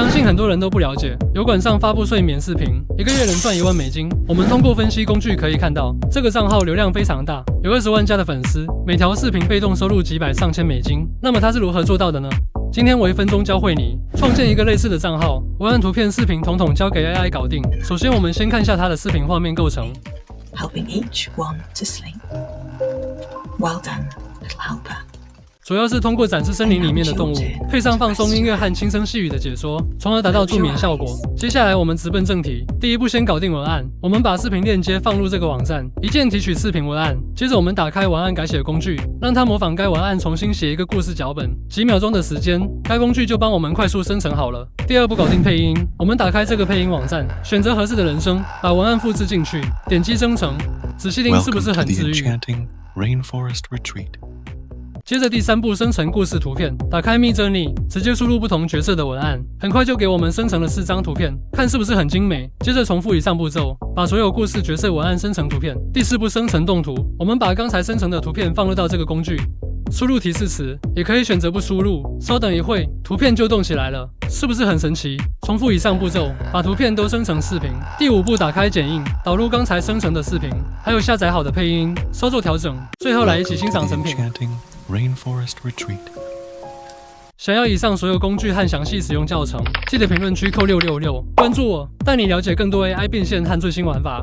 相信很多人都不了解，油管上发布睡眠视频，一个月能赚1万美金。我们通过分析工具可以看到，这个账号流量非常大，有20万加的粉丝，每条视频被动收入几百上千美金。那么他是如何做到的呢？今天我1分钟教会你创建一个类似的账号，文案、图片、视频统统交给 AI 搞定。首先，我们先看下它的视频画面构成。Helping each one to sleep. Well done, little helper. 主要是通过展示森林里面的动物，配上放松音乐和轻声细语的解说，从而达到助眠效果。接下来我们直奔正题，第一步先搞定文案。我们把视频链接放入这个网站，一键提取视频文案。接着我们打开文案改写工具，让它模仿该文案重新写一个故事脚本。几秒钟的时间，该工具就帮我们快速生成好了。第二步搞定配音，我们打开这个配音网站，选择合适的人声，把文案复制进去，点击生成。仔细听，是不是很治愈？接着第3步生成故事图片，打开 Midjourney， 直接输入不同角色的文案，很快就给我们生成了4张图片，看是不是很精美。接着重复以上步骤，把所有故事角色文案生成图片。第4步生成动图，我们把刚才生成的图片放入到这个工具，输入提示词，也可以选择不输入。稍等一会，图片就动起来了，是不是很神奇？重复以上步骤，把图片都生成视频。第5步打开剪映，导入刚才生成的视频，还有下载好的配音，稍作调整。最后来一起欣赏成品。Rainforest Retreat。想要以上所有工具和详细使用教程，记得评论区扣666，关注我，带你了解更多 AI 变现和最新玩法。